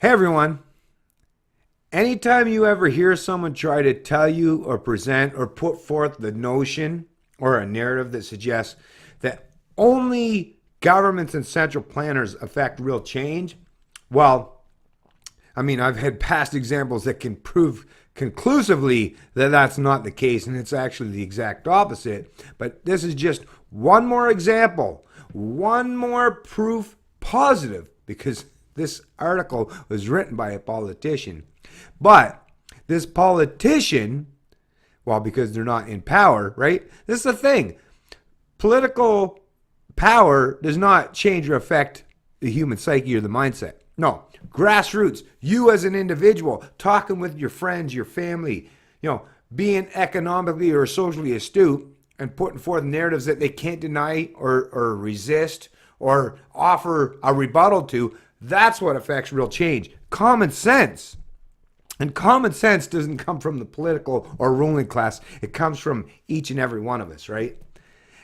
Hey everyone, anytime you ever hear someone try to tell you or present or put forth the notion or a narrative that suggests that only governments and central planners affect real change, well, I've had past examples that can prove conclusively that that's not the case and it's actually the exact opposite. But this is just one more example, one more proof positive because this article was written by a politician. But this politician, well, because they're not in power, right? This is the thing. Political power does not change or affect the human psyche or the mindset. No, grassroots, you as an individual, talking with your friends, your family, being economically or socially astute and putting forth narratives that they can't deny or resist or offer a rebuttal to, that's what affects real change. Common sense. And common sense doesn't come from the political or ruling class. It comes from each and every one of us, right?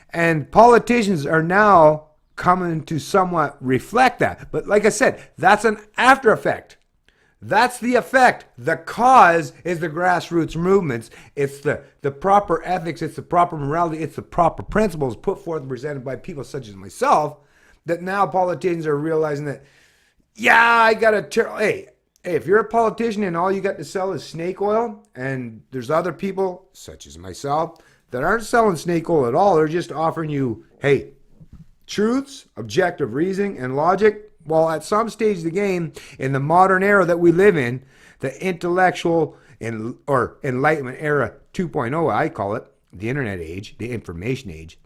And politicians are now coming to somewhat reflect that. But like I said, that's an after effect. That's the effect. The cause is the grassroots movements. It's the proper ethics. It's the proper morality. It's the proper principles put forth and presented by people such as myself that now politicians are realizing that, I got to hey, if you're a politician and all you got to sell is snake oil, and there's other people, such as myself, that aren't selling snake oil at all, they're just offering you, hey, truths, objective reasoning, and logic. Well, at some stage of the game, in the modern era that we live in, the intellectual or enlightenment era 2.0, I call it, the internet age, the information age,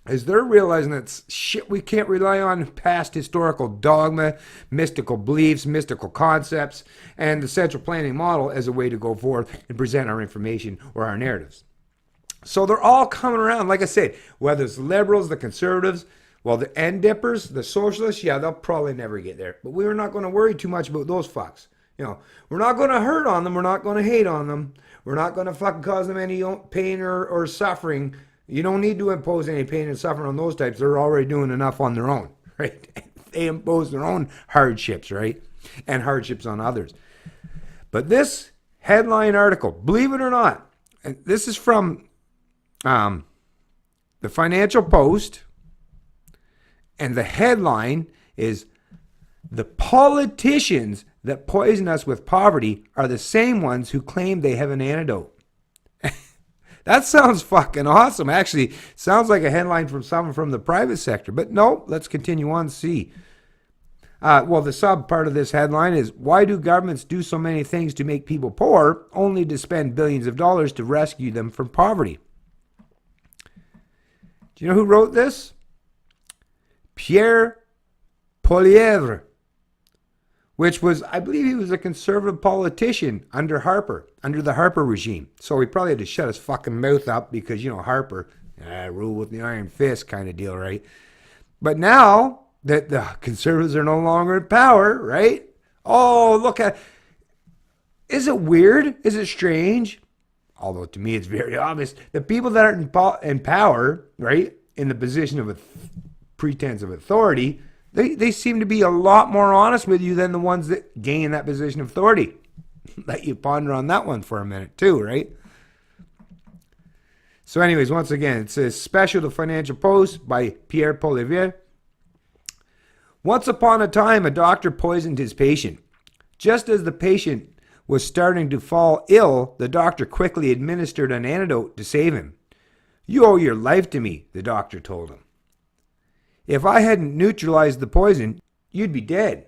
is they're realizing that shit, we can't rely on past historical dogma, mystical beliefs, mystical concepts, and the central planning model as a way to go forth and present our information or our narratives. So they're all coming around, like I said, whether it's liberals, the conservatives, well, the end dippers, the socialists, they'll probably never get there. But we're not going to worry too much about those fucks. We're not going to hurt on them. We're not going to hate on them. We're not going to fucking cause them any pain or suffering. You don't need to impose any pain and suffering on those types. They're already doing enough on their own, right? They impose their own hardships, right? And hardships on others. But this headline article, believe it or not, and this is from the Financial Post, and the headline is, "The politicians that poison us with poverty are the same ones who claim they have an antidote." That sounds fucking awesome. Actually, sounds like a headline from someone from the private sector. But no, let's continue on to see. The sub part of this headline is, "Why do governments do so many things to make people poor, only to spend billions of dollars to rescue them from poverty?" Do you know who wrote this? Pierre Poilievre, which was, I believe he was a conservative politician under the Harper regime. So he probably had to shut his fucking mouth up because, Harper, rule with the iron fist kind of deal, right? But now that the conservatives are no longer in power, right? Oh, is it weird? Is it strange? Although to me it's very obvious. The people that are in power, right, in the position of a pretense of authority, they seem to be a lot more honest with you than the ones that gain that position of authority. Let you ponder on that one for a minute too, right? So anyways, once again, it says, special to Financial Post by Pierre Poilievre. "Once upon a time, a doctor poisoned his patient. Just as the patient was starting to fall ill, the doctor quickly administered an antidote to save him. 'You owe your life to me,' the doctor told him. 'If I hadn't neutralized the poison, you'd be dead.'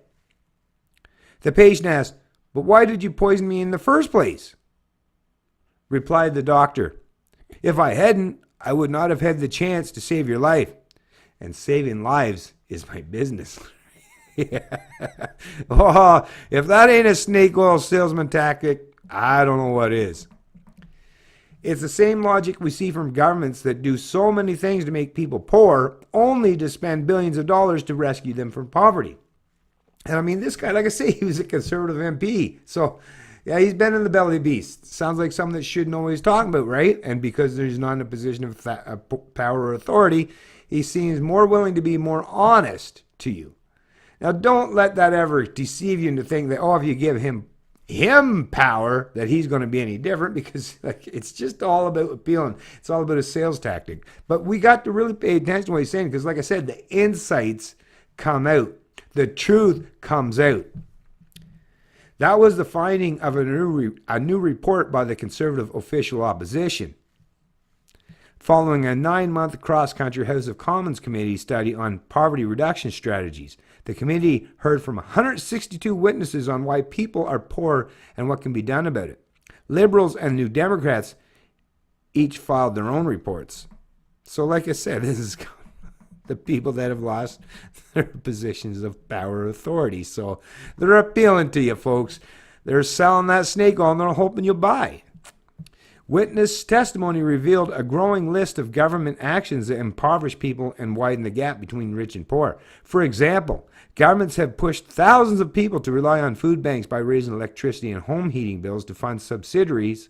The patient asked, 'But why did you poison me in the first place?' Replied the doctor, 'If I hadn't, I would not have had the chance to save your life. And saving lives is my business.'" Oh, if that ain't a snake oil salesman tactic, I don't know what is. It's the same logic we see from governments that do so many things to make people poor, only to spend billions of dollars to rescue them from poverty. And this guy, like I say, he was a conservative MP. So, he's been in the belly of the beast. Sounds like someone that should know what he's talking about, right? And because he's not in a position of power or authority, he seems more willing to be more honest to you. Now, don't let that ever deceive you into thinking that, oh, if you give him power, that he's going to be any different, because like, it's just all about appealing. It's all about a sales tactic. But we got to really pay attention to what he's saying, because like I said, the insights come out. The truth comes out. That was the finding of a new report by the Conservative official opposition, following a 9-month cross-country House of Commons committee study on poverty reduction strategies. The committee heard from 162 witnesses on why people are poor and what can be done about it. Liberals and New Democrats each filed their own reports. So like I said, this is the people that have lost their positions of power or authority. So they're appealing to you, folks. They're selling that snake oil and they're hoping you'll buy. Witness testimony revealed a growing list of government actions that impoverish people and widen the gap between rich and poor. For example, governments have pushed thousands of people to rely on food banks by raising electricity and home heating bills to fund subsidies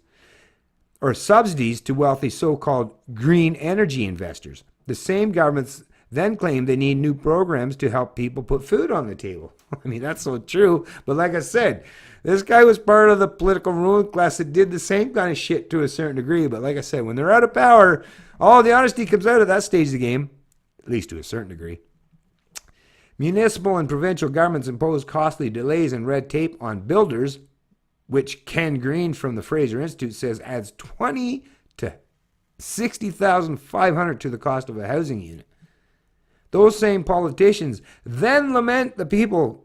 to wealthy so-called green energy investors. The same governments then claim they need new programs to help people put food on the table. I mean, that's so true. But like I said, this guy was part of the political ruling class that did the same kind of shit to a certain degree. But like I said, when they're out of power, all the honesty comes out of that stage of the game, at least to a certain degree. Municipal and provincial governments impose costly delays and red tape on builders, which Ken Green from the Fraser Institute says adds $20,000 to $60,500 to the cost of a housing unit. Those same politicians then lament that people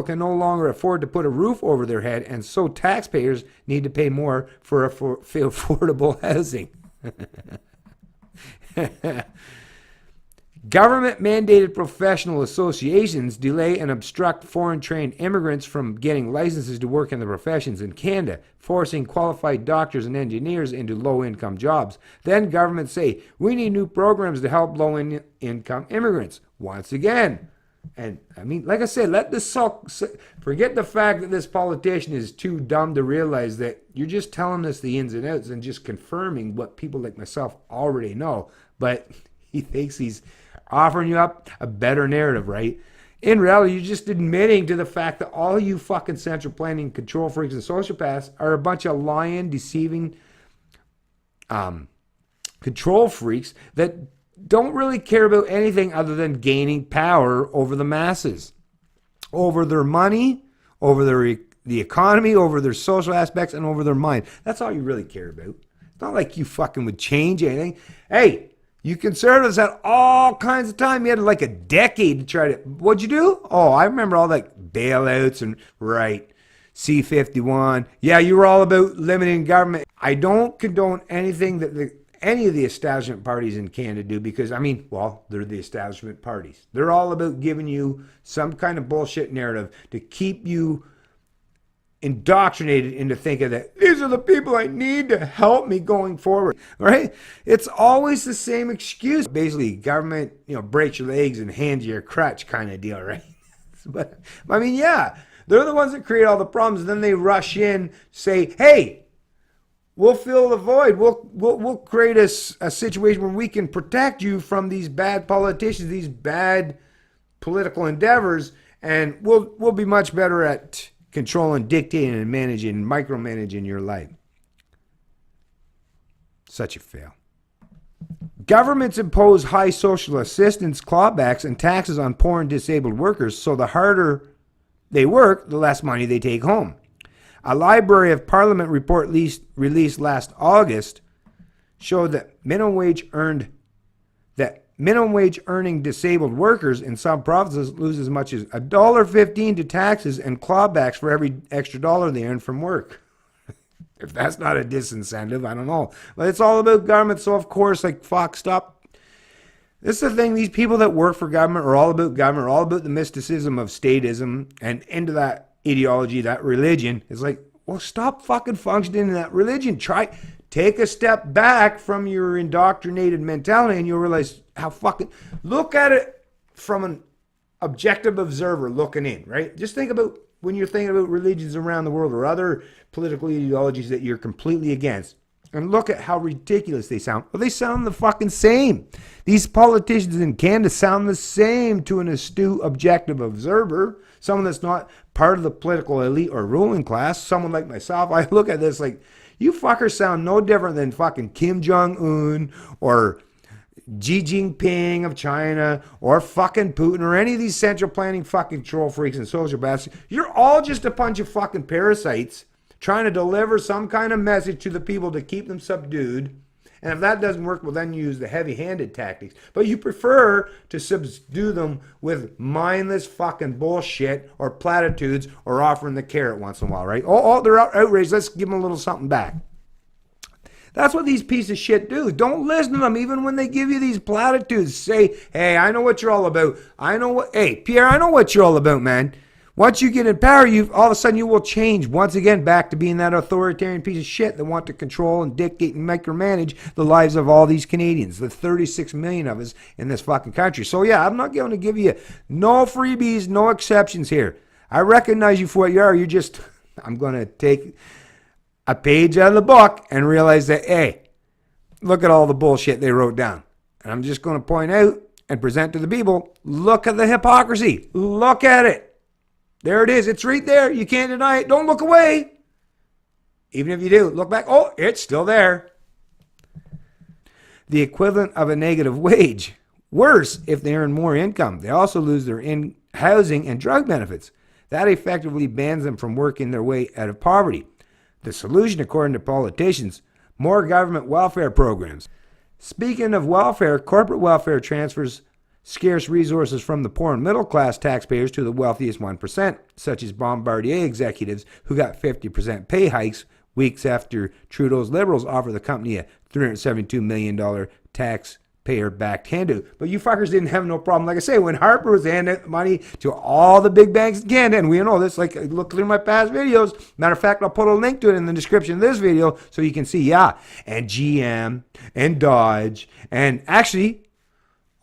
can no longer afford to put a roof over their head, and so taxpayers need to pay more for affordable housing. Government-mandated professional associations delay and obstruct foreign-trained immigrants from getting licenses to work in the professions in Canada, forcing qualified doctors and engineers into low-income jobs. Then governments say, we need new programs to help low-income immigrants. Once again, and I mean, like I said, forget the fact that this politician is too dumb to realize that you're just telling us the ins and outs and just confirming what people like myself already know. But he thinks he's offering you up a better narrative, right? In reality, you're just admitting to the fact that all you fucking central planning control freaks and sociopaths are a bunch of lying, deceiving control freaks that don't really care about anything other than gaining power over the masses, over their money, over the economy, over their social aspects, and over their mind. That's all you really care about. It's not like you fucking would change anything. Hey, you conservatives had all kinds of time. You had like a decade to try to... What'd you do? Oh, I remember all like bailouts and... Right. C-51. Yeah, you were all about limiting government. I don't condone anything that any of the establishment parties in Canada do, because, I mean, well, they're the establishment parties. They're all about giving you some kind of bullshit narrative to keep you indoctrinated into thinking that these are the people I need to help me going forward, right? It's always the same excuse. Basically, government, breaks your legs and hands you a crutch kind of deal, right? But, I mean, yeah, they're the ones that create all the problems. And then they rush in, say, hey, we'll fill the void. We'll create a situation where we can protect you from these bad politicians, these bad political endeavors, and we'll be much better at controlling, dictating, and managing, micromanaging your life. Such a fail. Governments impose high social assistance clawbacks and taxes on poor and disabled workers, so the harder they work, the less money they take home. A Library of Parliament report released last August showed that minimum wage earning disabled workers in some provinces lose as much as $1.15 to taxes and clawbacks for every extra dollar they earn from work. If that's not a disincentive, I don't know. But it's all about government, so of course, like, fuck, stop. This is the thing, these people that work for government are all about government, are all about the mysticism of statism and into that ideology, that religion. It's like, well, stop fucking functioning in that religion. Take a step back from your indoctrinated mentality and you'll realize how fucking... Look at it from an objective observer looking in, right? Just think about when you're thinking about religions around the world or other political ideologies that you're completely against. And look at how ridiculous they sound. Well, they sound the fucking same. These politicians in Canada sound the same to an astute, objective observer, someone that's not part of the political elite or ruling class, someone like myself. I look at this like, you fuckers sound no different than fucking Kim Jong-un or Xi Jinping of China or fucking Putin or any of these central planning fucking troll freaks and social bastards. You're all just a bunch of fucking parasites trying to deliver some kind of message to the people to keep them subdued. And if that doesn't work, well, then you use the heavy-handed tactics. But you prefer to subdue them with mindless fucking bullshit or platitudes or offering the carrot once in a while, right? Oh, they're outraged. Let's give them a little something back. That's what these pieces of shit do. Don't listen to them even when they give you these platitudes. Say, hey, I know what you're all about. Hey, Pierre, I know what you're all about, man. Once you get in power, all of a sudden you will change once again back to being that authoritarian piece of shit that want to control and dictate and micromanage the lives of all these Canadians, the 36 million of us in this fucking country. So yeah, I'm not going to give you no freebies, no exceptions here. I recognize you for what you are. I'm going to take a page out of the book and realize that, hey, look at all the bullshit they wrote down. And I'm just going to point out and present to the people, look at the hypocrisy. Look at it. There it is. It's right there. You can't deny it. Don't look away. Even if you do, look back. Oh, it's still there. The equivalent of a negative wage. Worse, if they earn more income. They also lose their housing and drug benefits. That effectively bans them from working their way out of poverty. The solution, according to politicians, more government welfare programs. Speaking of welfare, corporate welfare transfers scarce resources from the poor and middle class taxpayers to the wealthiest 1%, such as Bombardier executives who got 50% pay hikes weeks after Trudeau's Liberals offered the company a $372 million taxpayer-backed handout. But you fuckers didn't have no problem. Like I say, when Harper was handing out money to all the big banks in Canada, and we know this, like look through my past videos. Matter of fact, I'll put a link to it in the description of this video so you can see, yeah, and GM and Dodge, and actually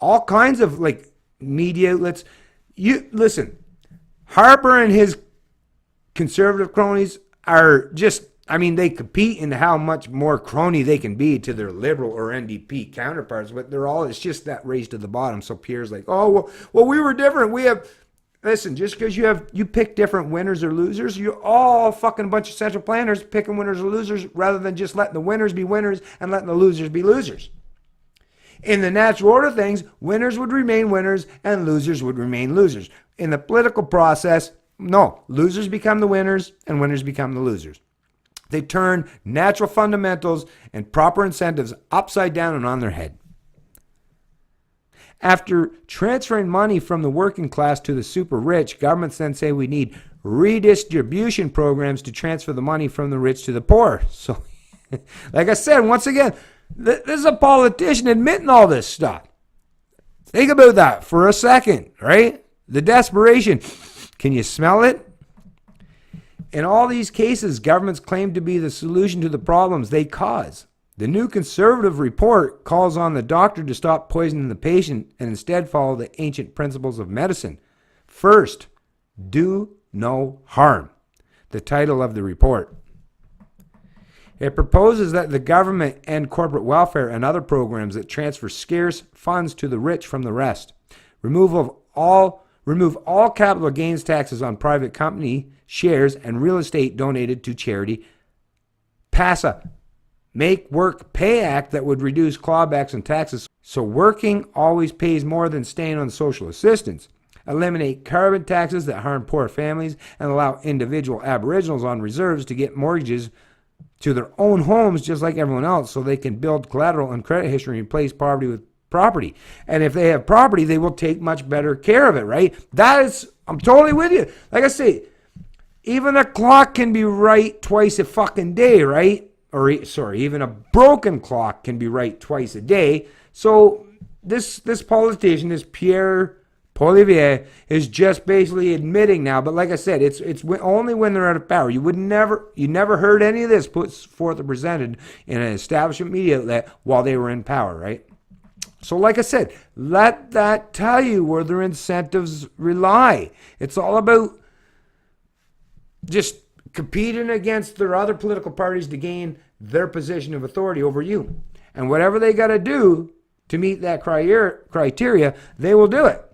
all kinds of like media outlets. You listen, Harper and his conservative cronies are just, they compete in how much more crony they can be to their liberal or NDP counterparts, but it's just that race to the bottom. So Pierre's like, oh, well, we were different. Listen, just because you pick different winners or losers, you're all fucking a bunch of central planners picking winners or losers rather than just letting the winners be winners and letting the losers be losers. In the natural order of things, winners would remain winners and losers would remain losers. In the political process, no, losers become the winners and winners become the losers. They turn natural fundamentals and proper incentives upside down and on their head. After transferring money from the working class to the super rich, governments then say we need redistribution programs to transfer the money from the rich to the poor. So, like I said, once again, this is a politician admitting all this stuff. Think about that for a second, right? The desperation. Can you smell it? In all these cases, governments claim to be the solution to the problems they cause. The new conservative report calls on the doctor to stop poisoning the patient and instead follow the ancient principles of medicine. First, do no harm. The title of the report. It proposes that the government end corporate welfare and other programs that transfer scarce funds to the rich from the rest. Remove all capital gains taxes on private company shares and real estate donated to charity. Pass a Make Work Pay Act that would reduce clawbacks and taxes so working always pays more than staying on social assistance. Eliminate carbon taxes that harm poor families and allow individual Aboriginals on reserves to get mortgages to their own homes just like everyone else so they can build collateral and credit history and replace poverty with property. And if they have property, they will take much better care of it, right? I'm totally with you. Like I say, even a clock can be right twice a fucking day, right? Even a broken clock can be right twice a day. So this politician, this Pierre Poilievre, is just basically admitting now. But like I said, it's only when they're out of power. You never heard any of this put forth or presented in an establishment media outlet while they were in power, right? So like I said, let that tell you where their incentives rely. It's all about just competing against their other political parties to gain their position of authority over you. And whatever they got to do to meet that criteria, they will do it.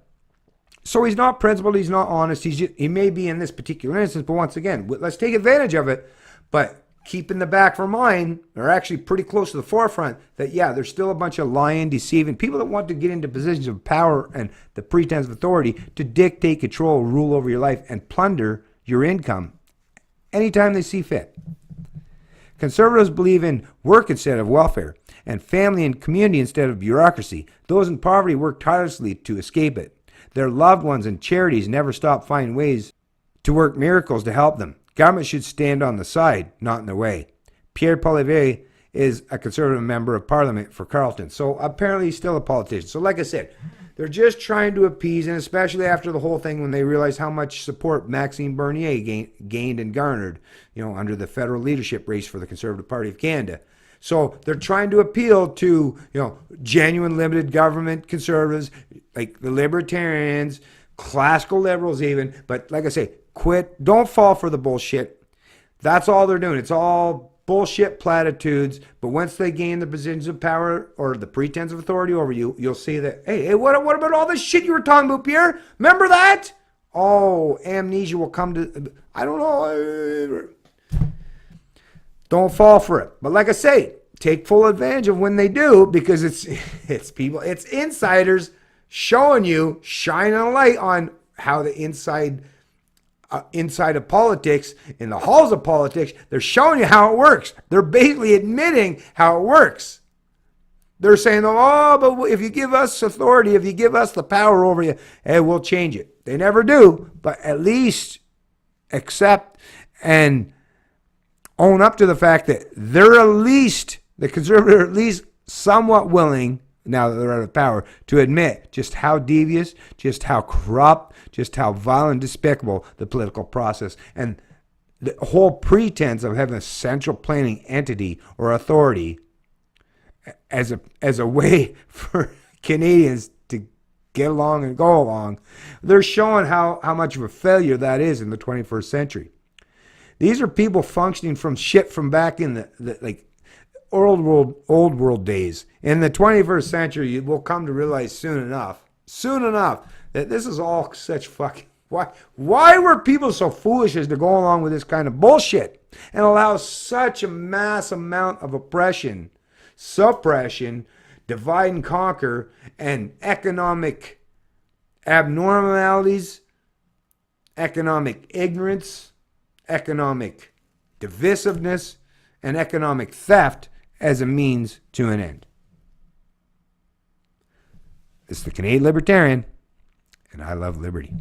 So he's not principled, he's not honest, he may be in this particular instance, but once again, let's take advantage of it, but keep in the back of our mind, or actually pretty close to the forefront, that yeah, there's still a bunch of lying, deceiving people that want to get into positions of power and the pretense of authority to dictate, control, rule over your life, and plunder your income anytime they see fit. Conservatives believe in work instead of welfare, and family and community instead of bureaucracy. Those in poverty work tirelessly to escape it. Their loved ones and charities never stop finding ways to work miracles to help them. Government should stand on the side, not in the way. Pierre Poilievre is a Conservative member of Parliament for Carleton, so apparently he's still a politician. So like I said, they're just trying to appease, and especially after the whole thing when they realized how much support Maxime Bernier gained and garnered, under the federal leadership race for the Conservative Party of Canada. So they're trying to appeal to, genuine limited government conservatives, like the libertarians, classical liberals even. But like I say, quit. Don't fall for the bullshit. That's all they're doing. It's all bullshit platitudes. But once they gain the positions of power or the pretense of authority over you, you'll see that, hey, what about all this shit you were talking about, Pierre? Remember that? Oh, amnesia will come to, I don't know. Don't fall for it. But like I say, take full advantage of when they do, because it's people, it's insiders showing you, shining a light on how the inside of politics, in the halls of politics, they're showing you how it works. They're basically admitting how it works. They're saying, oh, but if you give us authority, if you give us the power over you, hey, we'll change it. They never do, but at least accept and own up to the fact that they're the Conservatives are at least somewhat willing, now that they're out of power, to admit just how devious, just how corrupt, just how violent and despicable the political process and the whole pretense of having a central planning entity or authority as a way for Canadians to get along and go along. They're showing how much of a failure that is in the 21st century. These are people functioning from shit from back in the old world days. In the 21st century, you will come to realize soon enough, that this is all such fucking... Why were people so foolish as to go along with this kind of bullshit and allow such a mass amount of oppression, suppression, divide and conquer, and economic abnormalities, economic ignorance, economic divisiveness, and economic theft as a means to an end? It's the Canadian Libertarian, and I love liberty.